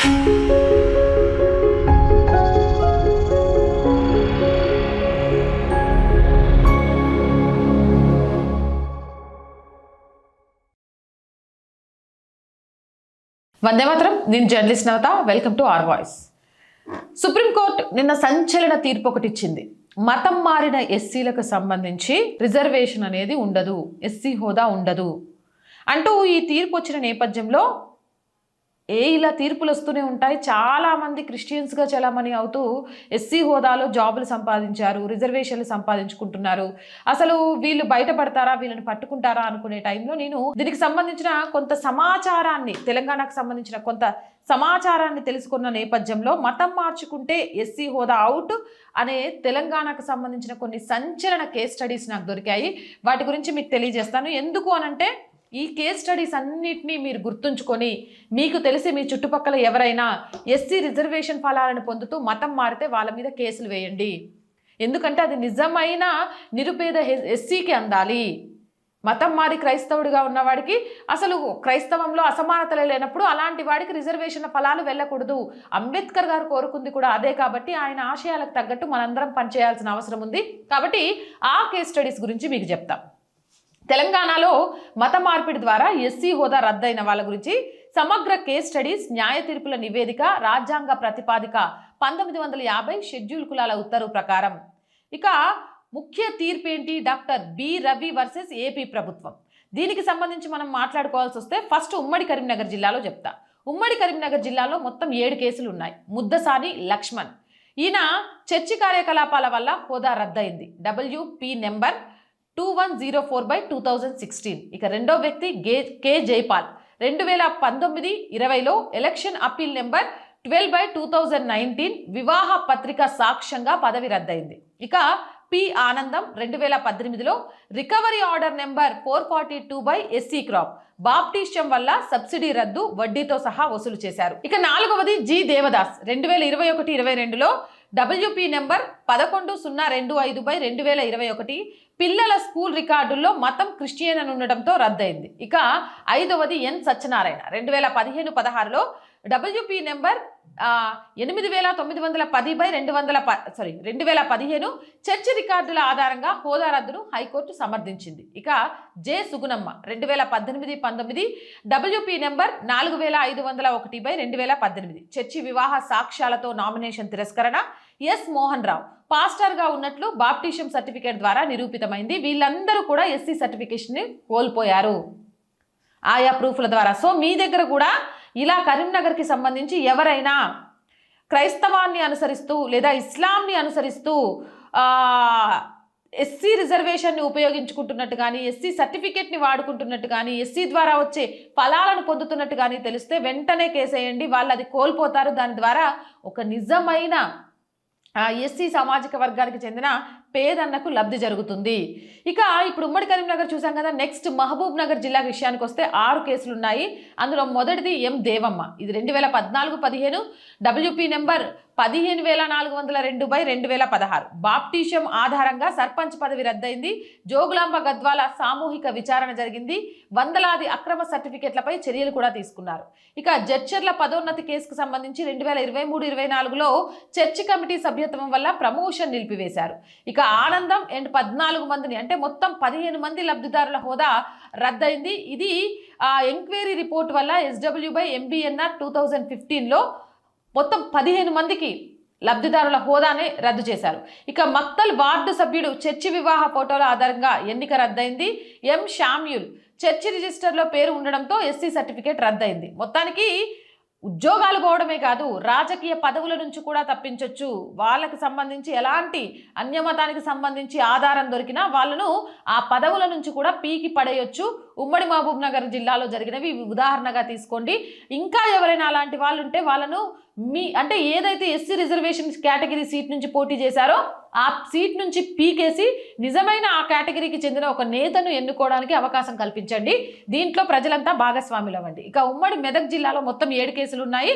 వందే మాత్రం. నేను journalist Navata. Welcome to R voice. Supreme court నిన్న సంచలన తీర్పు ఒకటి ఇచ్చింది. మతం మారిన ఎస్సీలకు సంబంధించి రిజర్వేషన్ అనేది ఉండదు, ఎస్సీ హోదా ఉండదు అంటూ ఈ తీర్పు వచ్చిన నేపథ్యంలో ఇలా తీర్పులు వస్తూనే ఉంటాయి. చాలామంది క్రిస్టియన్స్గా చలామణి అవుతూ ఎస్సీ హోదాలో జాబులు సంపాదించారు, రిజర్వేషన్లు సంపాదించుకుంటున్నారు. అసలు వీళ్ళు బయటపడతారా, వీళ్ళని పట్టుకుంటారా అనుకునే టైంలో నేను దీనికి సంబంధించిన కొంత సమాచారాన్ని, తెలంగాణకు సంబంధించిన కొంత సమాచారాన్ని తెలుసుకున్న నేపథ్యంలో మతం మార్చుకుంటే ఎస్సీ హోదా అవుట్ అనే తెలంగాణకు సంబంధించిన కొన్ని సంచలన కేస్ స్టడీస్ నాకు దొరికాయి. వాటి గురించి మీకు తెలియజేస్తాను. ఎందుకు అనంటే ఈ కేస్ స్టడీస్ అన్నిటినీ మీరు గుర్తుంచుకొని, మీకు తెలిసి మీ చుట్టుపక్కల ఎవరైనా ఎస్సీ రిజర్వేషన్ ఫలాలను పొందుతూ మతం మారితే వాళ్ళ మీద కేసులు వేయండి. ఎందుకంటే అది నిజమైన నిరుపేద ఎస్సీకి అందాలి. మతం మారి క్రైస్తవుడిగా ఉన్నవాడికి, అసలు క్రైస్తవంలో అసమానతలు లేనప్పుడు అలాంటి వాడికి రిజర్వేషన్ల ఫలాలు వెళ్ళకూడదు. అంబేద్కర్ గారు కోరుకుంది కూడా అదే. కాబట్టి ఆయన ఆశయాలకు తగ్గట్టు మనందరం పనిచేయాల్సిన అవసరం ఉంది. కాబట్టి ఆ కేస్ స్టడీస్ గురించి మీకు చెప్తాం. తెలంగాణలో మత మార్పిడి ద్వారా ఎస్సీ హోదా రద్దయిన వాళ్ళ గురించి సమగ్ర కేస్ స్టడీస్, న్యాయ తీర్పుల నివేదిక, రాజ్యాంగ ప్రతిపాదిక 1950 షెడ్యూల్ కులాల ఉత్తర్వు ప్రకారం. ఇక ముఖ్య తీర్పు ఏంటి? Doctor B Ravi versus AP ప్రభుత్వం. దీనికి సంబంధించి మనం మాట్లాడుకోవాల్సి వస్తే ఫస్ట్ ఉమ్మడి కరీంనగర్ జిల్లాలో చెప్తా. ఉమ్మడి కరీంనగర్ జిల్లాలో మొత్తం 7 కేసులు ఉన్నాయి. ముద్దసాని లక్ష్మణ్, ఈయన చర్చి కార్యకలాపాల వల్ల హోదా రద్దయింది. WP number 2104/2016. ఇక రెండో వ్యక్తి కే జైపాల్, 2019-20లో ఎలక్షన్ అప్పీల్ నెంబర్ 12/2019 వివాహ పత్రిక సాక్ష్యంగా పదవి రద్దయింది. ఇక పి ఆనందం 2018లో recovery order number 442/SC crop baptism వల్ల సబ్సిడీ రద్దు, వడ్డీతో సహా వసూలు చేశారు. ఇక నాలుగవది జి దేవదాస్ 2021-22లో WP నెంబర్ 110225/2021 పిల్లల స్కూల్ రికార్డుల్లో మతం క్రిస్టియన్ అని ఉండటంతో రద్దయింది. ఇక ఐదవది ఎన్ సత్యనారాయణ 2015-16లో WP నెంబర్ 8910/2015 చర్చి రికార్డుల ఆధారంగా హోదా రద్దును హైకోర్టు సమర్థించింది. ఇక J Sugunamma 2018-19 WP number 4501/2018 church వివాహ సాక్ష్యాలతో నామినేషన్ తిరస్కరణ. ఎస్ మోహన్ రావు పాస్టర్గా ఉన్నట్లు బాప్టిజం సర్టిఫికేట్ ద్వారా నిరూపితమైంది. వీళ్ళందరూ కూడా ఎస్సీ సర్టిఫికేషన్ని కోల్పోయారు ఆయా ప్రూఫ్ల ద్వారా. సో మీ దగ్గర కూడా ఇలా కరీంనగర్కి సంబంధించి ఎవరైనా క్రైస్తవాన్ని అనుసరిస్తూ లేదా ఇస్లాంని అనుసరిస్తూ ఎస్సీ రిజర్వేషన్ని ఉపయోగించుకుంటున్నట్టు కానీ, ఎస్సీ సర్టిఫికేట్ని వాడుకుంటున్నట్టు కానీ, ఎస్సీ ద్వారా వచ్చే ఫలాలను పొందుతున్నట్టు కానీ తెలిస్తే వెంటనే కేసేయండి. వాళ్ళు అది కోల్పోతారు. దాని ద్వారా ఒక నిజమైన ఎస్సీ సామాజిక వర్గానికి చెందిన పేదన్నకు లబ్ధి జరుగుతుంది. ఇక ఇప్పుడు ఉమ్మడి కరీంనగర్ చూసాం కదా. నెక్స్ట్ మహబూబ్ నగర్ జిల్లా విషయానికి వస్తే 6 కేసులు ఉన్నాయి. అందులో మొదటిది ఎం దేవమ్మ, ఇది 2014-15 WP నెంబర్ 15402/2016 బాప్టిజం ఆధారంగా సర్పంచ్ పదవి రద్దయింది. జోగులాంబ గద్వాల సామూహిక విచారణ జరిగింది. వందలాది అక్రమ సర్టిఫికెట్లపై చర్యలు కూడా తీసుకున్నారు. ఇక జడ్చర్ల పదోన్నతి కేసుకు సంబంధించి 2023-24లో చర్చి కమిటీ సభ్యత్వం వల్ల ప్రమోషన్ నిలిపివేశారు. ఇక ఆనందం అండ్ 14 మందిని, అంటే మొత్తం 15 మంది లబ్ధిదారుల హోదా రద్దయింది. ఇది ఎంక్వైరీ రిపోర్ట్ వల్ల SW/MBNR 2015లో మొత్తం 15 మందికి లబ్ధిదారుల హోదానే రద్దు చేశారు. ఇక మక్తల్ వార్డు సభ్యుడు చర్చి వివాహ ఫోటోల ఆధారంగా ఎన్నిక రద్దయింది. ఎం షామ్యూల్ చర్చి రిజిస్టర్లో పేరు ఉండడంతో ఎస్సీ సర్టిఫికేట్ రద్దయింది. మొత్తానికి ఉద్యోగాలు పోవడమే కాదు, రాజకీయ పదవుల నుంచి కూడా తప్పించవచ్చు. వాళ్ళకి సంబంధించి ఎలాంటి అన్యమతానికి సంబంధించి ఆధారం దొరికినా వాళ్ళను ఆ పదవుల నుంచి కూడా పీకి పడేయొచ్చు. ఉమ్మడి మహబూబ్ నగర్ జిల్లాలో జరిగినవి ఉదాహరణగా తీసుకోండి. ఇంకా ఎవరైనా అలాంటి వాళ్ళు ఉంటే వాళ్ళను అంటే ఏదైతే ఎస్సీ రిజర్వేషన్ కేటగిరీ సీట్ నుంచి పోటీ చేశారో ఆ సీట్ నుంచి పీకేసి నిజమైన ఆ కేటగిరీకి చెందిన ఒక నేతను ఎన్నుకోవడానికి అవకాశం కల్పించండి. దీంట్లో ప్రజలంతా భాగస్వాములు అవ్వండి. ఇక ఉమ్మడి మెదక్ జిల్లాలో మొత్తం 7 కేసులు ఉన్నాయి.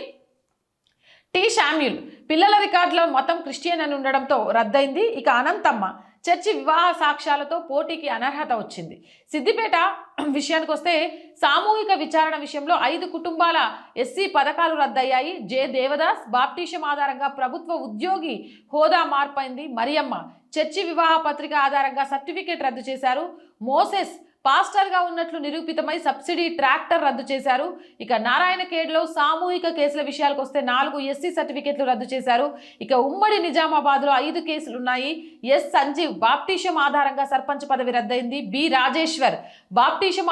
టి శామ్యూల్ పిల్లల రికార్డులో మతం క్రిస్టియన్ అని ఉండడంతో రద్దయింది. ఇక అనంతమ్మ చర్చి వివాహ సాక్ష్యాలతో పోటీకి అనర్హత వచ్చింది. సిద్దిపేట విషయానికి వస్తే సామూహిక విచారణ విషయంలో 5 కుటుంబాల ఎస్సీ పథకాలు రద్దయ్యాయి. జె దేవదాస్ బాప్టిజం ఆధారంగా ప్రభుత్వ ఉద్యోగి హోదా మార్పైంది. మరియమ్మ చర్చి వివాహ పత్రిక ఆధారంగా సర్టిఫికేట్ రద్దు చేశారు. మోసెస్ పాస్టర్గా ఉన్నట్లు నిరూపితమై సబ్సిడీ ట్రాక్టర్ రద్దు చేశారు. ఇక నారాయణఖేడ్లో సామూహిక కేసుల విషయాలకు వస్తే 4 ఎస్సీ సర్టిఫికెట్లు రద్దు చేశారు. ఇక ఉమ్మడి నిజామాబాద్లో 5 కేసులున్నాయి. ఎస్ సంజీవ్ బాప్టిజం ఆధారంగా సర్పంచ్ పదవి రద్దయింది. బి రాజేశ్వర్ బాప్టిజం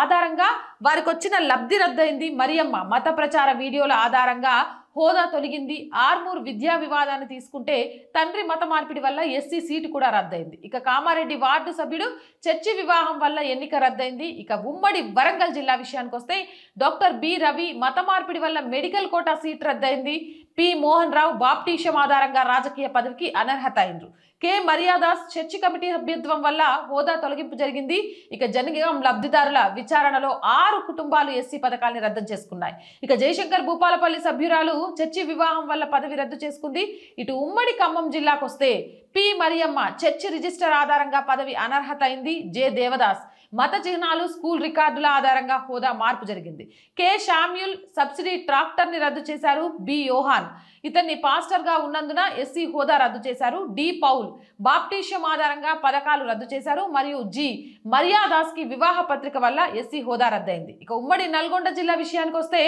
ఆధారంగా వారికి వచ్చిన లబ్ధి రద్దయింది. మరియమ్మ మత ప్రచార వీడియోల ఆధారంగా హోదా తొలగింది. ఆర్మూర్ విద్యా వివాదాన్ని తీసుకుంటే తండ్రి మత మార్పిడి వల్ల ఎస్సీ సీటు కూడా రద్దయింది. ఇక కామారెడ్డి వార్డు సభ్యుడు చర్చి వివాహం వల్ల ఎన్నిక రద్దయింది. ఇక ఉమ్మడి వరంగల్ జిల్లా విషయానికి వస్తే డాక్టర్ బి రవి మత మార్పిడి వల్ల మెడికల్ కోటా సీటు రద్దయింది. పి మోహన్ రావు బాప్టిజం ఆధారంగా రాజకీయ పదవికి అనర్హత అయినరు. కె మర్యాదాస్ చర్చి కమిటీ సభ్యత్వం వల్ల హోదా తొలగింపు జరిగింది. ఇక జనగం లబ్ధిదారుల విచారణలో 6 కుటుంబాలు ఎస్సీ పథకాల్ని రద్దు చేసుకున్నాయి. ఇక జయశంకర్ భూపాలపల్లి సభ్యురాలు చర్చి వివాహం వల్ల పదవి రద్దు చేసుకుంది. ఇటు ఉమ్మడి ఖమ్మం జిల్లాకు వస్తే పి మరియమ్మ చర్చి రిజిస్టర్ ఆధారంగా పదవి అనర్హత అయింది. జె దేవదాస్ మత చిహ్నాలు స్కూల్ రికార్డుల ఆధారంగా హోదా మార్పు జరిగింది. కె శామ్యూల్ సబ్సిడీ ట్రాక్టర్ని రద్దు చేశారు. బి యోహాన్ ఇతన్ని పాస్టర్గా ఉన్నందున ఎస్సీ హోదా రద్దు చేశారు. డి పౌల్ బాప్టిజం ఆధారంగా పథకాలు రద్దు చేశారు. మరియు జి మర్యాదాస్కి వివాహ పత్రిక వల్ల ఎస్సీ హోదా రద్దయింది. ఇక ఉమ్మడి నల్గొండ జిల్లా విషయానికి వస్తే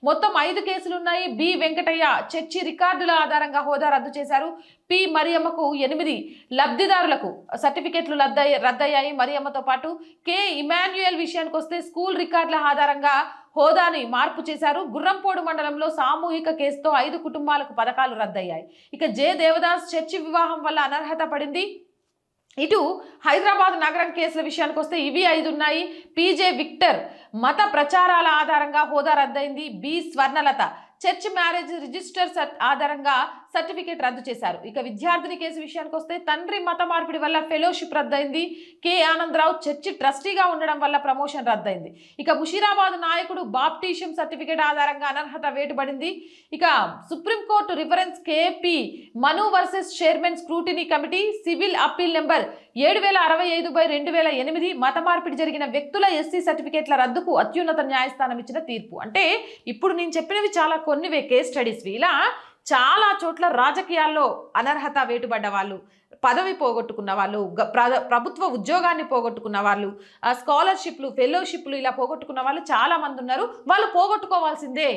మొత్తం 5 కేసులున్నాయి. బి వెంకటయ్య చర్చి రికార్డుల ఆధారంగా హోదా రద్దు చేశారు. పి మరియమ్మకు 8 లబ్ధిదారులకు సర్టిఫికెట్లు రద్దయ్యాయి. మరియమ్మతో పాటు కె ఇమాన్యుయల్ విషయానికి వస్తే స్కూల్ రికార్డుల ఆధారంగా హోదాని మార్పు చేశారు. గుర్రంపోడు మండలంలో సామూహిక కేసుతో 5 కుటుంబాలకు పథకాలు రద్దయ్యాయి. ఇక జె దేవదాస్ చర్చి వివాహం వల్ల అనర్హత పడింది. ఇటు హైదరాబాద్ నగరం కేసుల విషయానికి వస్తే ఇవి 5 ఉన్నాయి. పిజే విక్టర్ మత ప్రచారాల ఆధారంగా హోదా రద్దయింది. B Swarnalatha church marriage register ఆధారంగా సర్టిఫికేట్ రద్దు చేశారు. ఇక విద్యార్థిని కేసు విషయానికి వస్తే తండ్రి మత మార్పిడి వల్ల ఫెలోషిప్ రద్దయింది. కె ఆనందరావు చర్చి ట్రస్టీగా ఉండడం వల్ల ప్రమోషన్ రద్దయింది. ఇక ముషీరాబాద్ నాయకుడు బాప్టిజం సర్టిఫికేట్ ఆధారంగా అనర్హత వేటుపడింది. ఇక supreme court reference KP Manu versus chairman scrutiny committee civil appeal number 7065/2008 మత మార్పిడి జరిగిన వ్యక్తుల ఎస్సీ సర్టిఫికేట్ల రద్దుకు అత్యున్నత న్యాయస్థానం ఇచ్చిన తీర్పు. అంటే ఇప్పుడు నేను చెప్పినవి చాలా కొన్నివే కేస్ స్టడీస్. ఇలా చాలా చోట్ల రాజకీయాల్లో అనర్హత వేటుపడ్డ వాళ్ళు, పదవి పోగొట్టుకున్న వాళ్ళు, ప్రభుత్వ ఉద్యోగాన్ని పోగొట్టుకున్న వాళ్ళు, స్కాలర్షిప్లు ఫెలోషిప్లు ఇలా పోగొట్టుకున్న వాళ్ళు చాలా మంది ఉన్నారు. వాళ్ళు పోగొట్టుకోవాల్సిందే.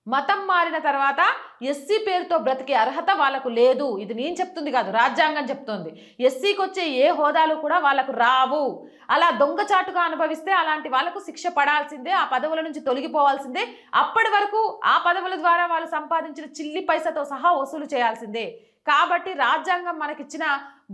మతం మారిన తర్వాత ఎస్సీ పేరుతో బ్రతికే అర్హత వాళ్ళకు లేదు. ఇది నేను చెప్తుంది కాదు, రాజ్యాంగం చెప్తోంది. ఎస్సీకి వచ్చే ఏ హోదాలు కూడా వాళ్ళకు రావు. అలా దొంగచాటుగా అనుభవిస్తే అలాంటి వాళ్ళకు శిక్ష పడాల్సిందే, ఆ పదవుల నుంచి తొలగిపోవాల్సిందే. అప్పటి వరకు ఆ పదవుల ద్వారా వాళ్ళు సంపాదించిన చిల్లి పైసతో సహా వసూలు చేయాల్సిందే. కాబట్టి రాజ్యాంగం మనకిచ్చిన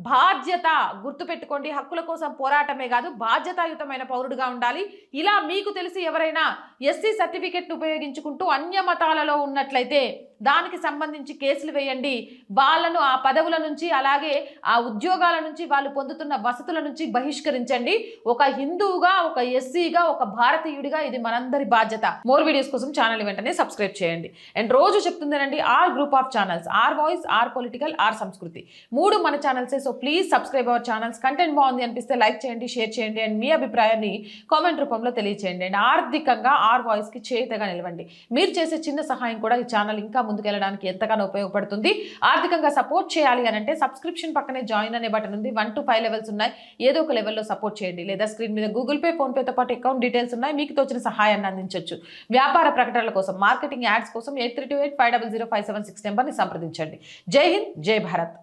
బాధ్యత గుర్తుపెట్టుకోండి. హక్కుల కోసం పోరాటమే కాదు, బాధ్యతాయుతమైన పౌరుడుగా ఉండాలి. ఇలా మీకు తెలిసి ఎవరైనా ఎస్సీ సర్టిఫికెట్ను ఉపయోగించుకుంటూ అన్య మతాలలో ఉన్నట్లయితే దానికి సంబంధించి కేసులు వేయండి. వాళ్ళను ఆ పదవుల నుంచి, అలాగే ఆ ఉద్యోగాల నుంచి, వాళ్ళు పొందుతున్న వసతుల నుంచి బహిష్కరించండి. ఒక హిందువుగా, ఒక ఎస్సీగా, ఒక భారతీయుడిగా ఇది మనందరి బాధ్యత. మోర్ వీడియోస్ కోసం ఛానల్ వెంటనే సబ్స్క్రైబ్ చేయండి. అండ్ రోజు చెప్తుందేనండి, R group of channels, R voice, R political, R Sanskriti, 3 మన ఛానల్సే. So please subscribe our channels. Content బాగుంది అనిపిస్తే లైక్ చేయండి, షేర్ చేయండి, అండ్ మీ అభిప్రాయాన్ని కామెంట్ రూపంలో తెలియచేయండి. అండ్ ఆర్థికంగా ఆర్ వాయిస్కి చేతగా నిలవండి. మీరు చేసే చిన్న సహాయం కూడా ఈ ఛానల్ ఇంకా ముందుకెళ్ళడానికి ఎంతగానో ఉపయోగపడుతుంది. ఆర్థికంగా సపోర్ట్ చేయాలి అని అంటే సబ్స్క్రిప్షన్ పక్కనే జాయిన్ అనే బటన్ ఉంది. 1 to 5 లెవెల్స్ ఉన్నాయి. ఏదో ఒక లెవెల్లో సపోర్ట్ చేయండి. లేదా స్క్రీన్ మీద గూగుల్ పే, ఫోన్ పేతో పాటు అకౌంట్ డీటెయిల్స్ ఉన్నాయి. మీకు తోచిన సహాయాన్ని అందించవచ్చు. వ్యాపార ప్రకటనల కోసం, మార్కెటింగ్ యాడ్స్ కోసం 8328500576 నెంబర్ని సంప్రదించండి. జై హింద్, జై భారత్.